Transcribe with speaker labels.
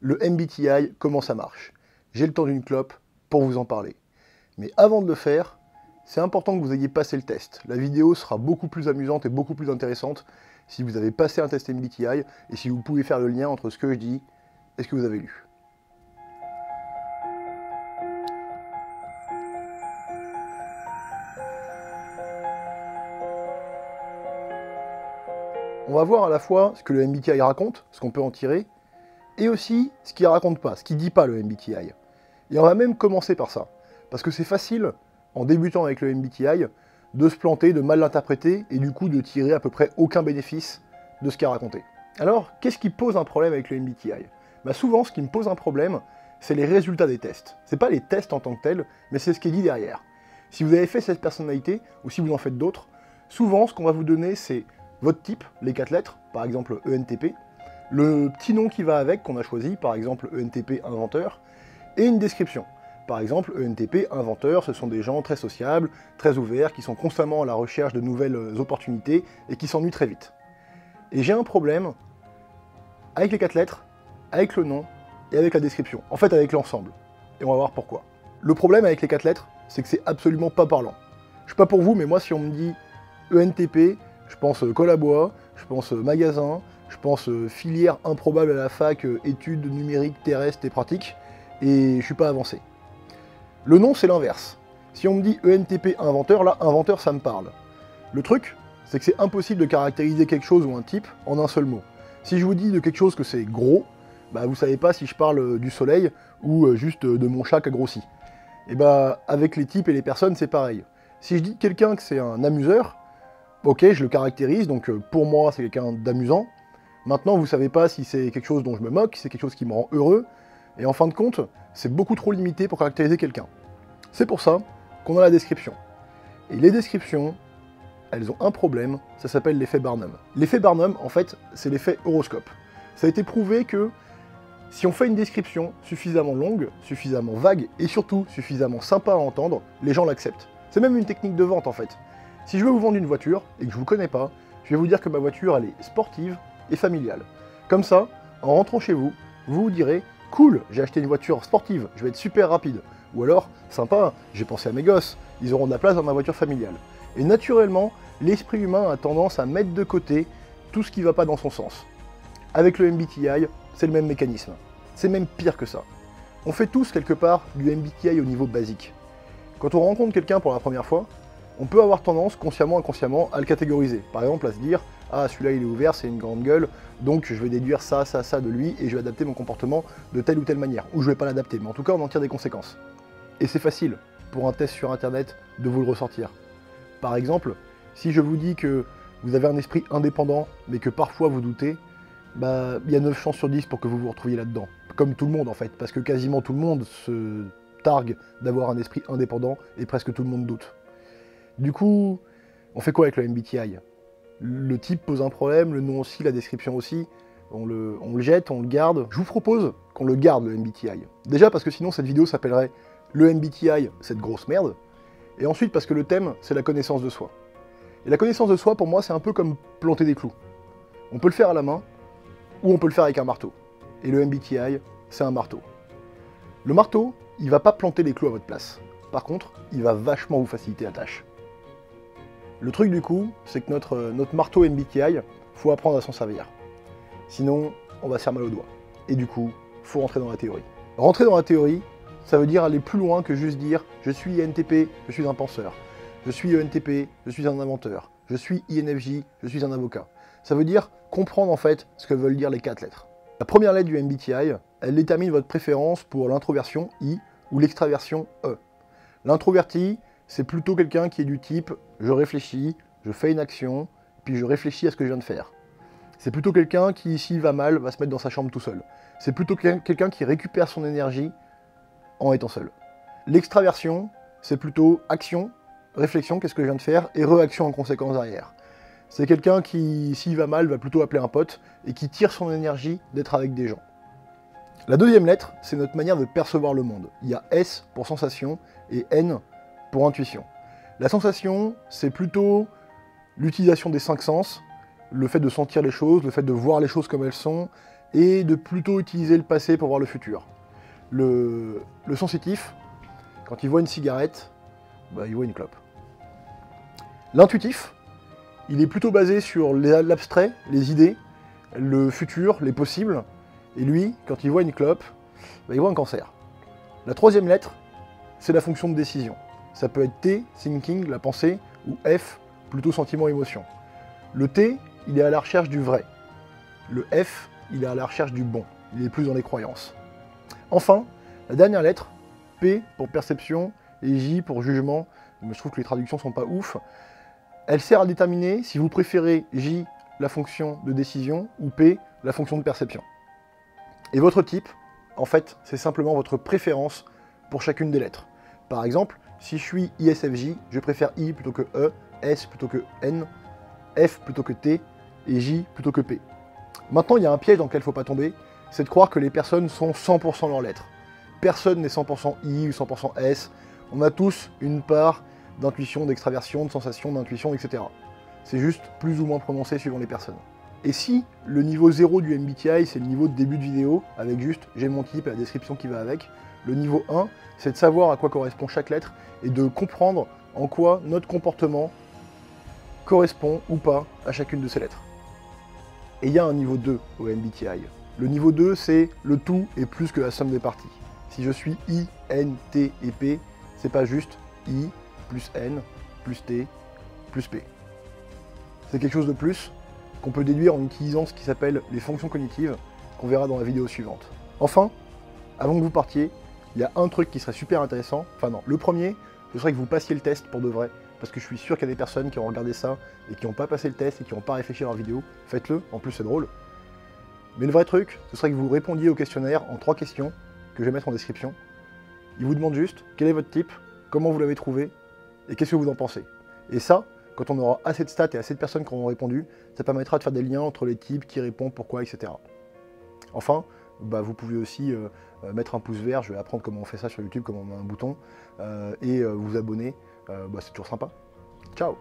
Speaker 1: Le MBTI, comment ça marche? J'ai le temps d'une clope pour vous en parler. Mais avant de le faire, c'est important que vous ayez passé le test. La vidéo sera beaucoup plus amusante et beaucoup plus intéressante si vous avez passé un test MBTI et si vous pouvez faire le lien entre ce que je dis et ce que vous avez lu. On va voir à la fois ce que le MBTI raconte, ce qu'on peut en tirer, et aussi ce qu'il raconte pas, ce qu'il dit pas le MBTI. Et on va même commencer par ça, parce que c'est facile, en débutant avec le MBTI, de se planter, de mal l'interpréter, et du coup de tirer à peu près aucun bénéfice de ce qu'il a raconté. Alors, qu'est-ce qui pose un problème avec le MBTI? Souvent, ce qui me pose un problème, c'est les résultats des tests. C'est pas les tests en tant que tels, mais c'est ce qui est dit derrière. Si vous avez fait cette personnalité, ou si vous en faites d'autres, souvent, ce qu'on va vous donner, c'est votre type, les 4 lettres, par exemple ENTP, le petit nom qui va avec, qu'on a choisi, par exemple ENTP inventeur, et une description. Par exemple, ENTP inventeur, ce sont des gens très sociables, très ouverts, qui sont constamment à la recherche de nouvelles opportunités, et qui s'ennuient très vite. Et j'ai un problème avec les 4 lettres, avec le nom, et avec la description. En fait, avec l'ensemble. Et on va voir pourquoi. Le problème avec les 4 lettres, c'est que c'est absolument pas parlant. Je sais pas pour vous, mais moi, si on me dit ENTP, je pense colle à bois, je pense magasin, je pense filière improbable à la fac, études numériques, terrestres et pratiques, et je suis pas avancé. Le nom, c'est l'inverse. Si on me dit ENTP inventeur, là, inventeur, ça me parle. Le truc, c'est que c'est impossible de caractériser quelque chose ou un type en un seul mot. Si je vous dis de quelque chose que c'est gros, vous savez pas si je parle du soleil ou juste de mon chat qui a grossi. Et avec les types et les personnes, c'est pareil. Si je dis de quelqu'un que c'est un amuseur, ok, je le caractérise, donc pour moi, c'est quelqu'un d'amusant. Maintenant, vous savez pas si c'est quelque chose dont je me moque, si c'est quelque chose qui me rend heureux, et en fin de compte, c'est beaucoup trop limité pour caractériser quelqu'un. C'est pour ça qu'on a la description. Et les descriptions, elles ont un problème, ça s'appelle l'effet Barnum. L'effet Barnum, en fait, c'est l'effet horoscope. Ça a été prouvé que si on fait une description suffisamment longue, suffisamment vague, et surtout suffisamment sympa à entendre, les gens l'acceptent. C'est même une technique de vente, en fait. Si je veux vous vendre une voiture, et que je vous connais pas, je vais vous dire que ma voiture, elle est sportive et familiale. Comme ça, en rentrant chez vous, vous vous direz « Cool, j'ai acheté une voiture sportive, je vais être super rapide ». Ou alors « Sympa, j'ai pensé à mes gosses, ils auront de la place dans ma voiture familiale ». Et naturellement, l'esprit humain a tendance à mettre de côté tout ce qui va pas dans son sens. Avec le MBTI, c'est le même mécanisme. C'est même pire que ça. On fait tous quelque part du MBTI au niveau basique. Quand on rencontre quelqu'un pour la première fois, on peut avoir tendance, consciemment inconsciemment, à le catégoriser. Par exemple, à se dire « Ah, celui-là il est ouvert, c'est une grande gueule, donc je vais déduire ça, ça, ça de lui, et je vais adapter mon comportement de telle ou telle manière. » Ou je vais pas l'adapter, mais en tout cas on en tire des conséquences. Et c'est facile, pour un test sur internet, de vous le ressortir. Par exemple, si je vous dis que vous avez un esprit indépendant, mais que parfois vous doutez, il y a 9 chances sur 10 pour que vous vous retrouviez là-dedans. Comme tout le monde en fait, parce que quasiment tout le monde se targue d'avoir un esprit indépendant, et presque tout le monde doute. Du coup, on fait quoi avec le MBTI? Le type pose un problème, le nom aussi, la description aussi, on le jette, on le garde. Je vous propose qu'on le garde, le MBTI. Déjà parce que sinon cette vidéo s'appellerait « Le MBTI, cette grosse merde », et ensuite parce que le thème, c'est la connaissance de soi. Et la connaissance de soi, pour moi, c'est un peu comme planter des clous. On peut le faire à la main, ou on peut le faire avec un marteau. Et le MBTI, c'est un marteau. Le marteau, il va pas planter les clous à votre place. Par contre, il va vachement vous faciliter la tâche. Le truc du coup, c'est que notre marteau MBTI, faut apprendre à s'en servir. Sinon, on va se faire mal aux doigts. Et du coup, faut rentrer dans la théorie. Rentrer dans la théorie, ça veut dire aller plus loin que juste dire « je suis INTP, je suis un penseur ». Je suis ENTP, je suis un inventeur. Je suis INFJ, je suis un avocat. Ça veut dire comprendre en fait ce que veulent dire les 4 lettres. La première lettre du MBTI, elle détermine votre préférence pour l'introversion I ou l'extraversion E. L'introverti, c'est plutôt quelqu'un qui est du type « je réfléchis, je fais une action, puis je réfléchis à ce que je viens de faire ». C'est plutôt quelqu'un qui, s'il va mal, va se mettre dans sa chambre tout seul. C'est plutôt quelqu'un qui récupère son énergie en étant seul. L'extraversion, c'est plutôt action, réflexion, qu'est-ce que je viens de faire, et réaction en conséquence derrière. C'est quelqu'un qui, s'il va mal, va plutôt appeler un pote, et qui tire son énergie d'être avec des gens. La deuxième lettre, c'est notre manière de percevoir le monde. Il y a S pour sensation, et N pour intuition. La sensation, c'est plutôt l'utilisation des 5 sens, le fait de sentir les choses, le fait de voir les choses comme elles sont, et de plutôt utiliser le passé pour voir le futur. Le sensitif, quand il voit une cigarette, bah, il voit une clope. L'intuitif, il est plutôt basé sur l'abstrait, les idées, le futur, les possibles, et lui, quand il voit une clope, bah, il voit un cancer. La troisième lettre, c'est la fonction de décision. Ça peut être T, thinking, la pensée, ou F, plutôt sentiment, émotion. Le T, il est à la recherche du vrai. Le F, il est à la recherche du bon. Il est plus dans les croyances. Enfin, la dernière lettre, P pour perception et J pour jugement, mais je trouve que les traductions sont pas ouf, elle sert à déterminer si vous préférez J, la fonction de décision, ou P, la fonction de perception. Et votre type, en fait, c'est simplement votre préférence pour chacune des lettres. Par exemple, si je suis ISFJ, je préfère I plutôt que E, S plutôt que N, F plutôt que T, et J plutôt que P. Maintenant, il y a un piège dans lequel il ne faut pas tomber, c'est de croire que les personnes sont 100% leurs lettres. Personne n'est 100% I ou 100% S. On a tous une part d'intuition, d'extraversion, de sensation, d'intuition, etc. C'est juste plus ou moins prononcé suivant les personnes. Et si le niveau 0 du MBTI, c'est le niveau de début de vidéo, avec juste j'ai mon type et la description qui va avec, le niveau 1, c'est de savoir à quoi correspond chaque lettre et de comprendre en quoi notre comportement correspond ou pas à chacune de ces lettres. Et il y a un niveau 2 au MBTI. Le niveau 2, c'est le tout et plus que la somme des parties. Si je suis I, N, T et P, c'est pas juste I plus N plus T plus P. C'est quelque chose de plus qu'on peut déduire en utilisant ce qui s'appelle les fonctions cognitives, qu'on verra dans la vidéo suivante. Enfin, avant que vous partiez, il y a un truc qui serait super intéressant. Enfin non, le premier, ce serait que vous passiez le test pour de vrai, parce que je suis sûr qu'il y a des personnes qui ont regardé ça et qui n'ont pas passé le test et qui n'ont pas réfléchi à leur vidéo. Faites-le, en plus c'est drôle. Mais le vrai truc, ce serait que vous répondiez au questionnaire en 3 questions, que je vais mettre en description. Il vous demande juste quel est votre type, comment vous l'avez trouvé, et qu'est-ce que vous en pensez. Et ça, quand on aura assez de stats et assez de personnes qui auront répondu, ça permettra de faire des liens entre les types, qui répond, pourquoi, etc. Enfin, bah, vous pouvez aussi mettre un pouce vert, je vais apprendre comment on fait ça sur YouTube, comment on met un bouton, et vous abonner, bah, c'est toujours sympa. Ciao!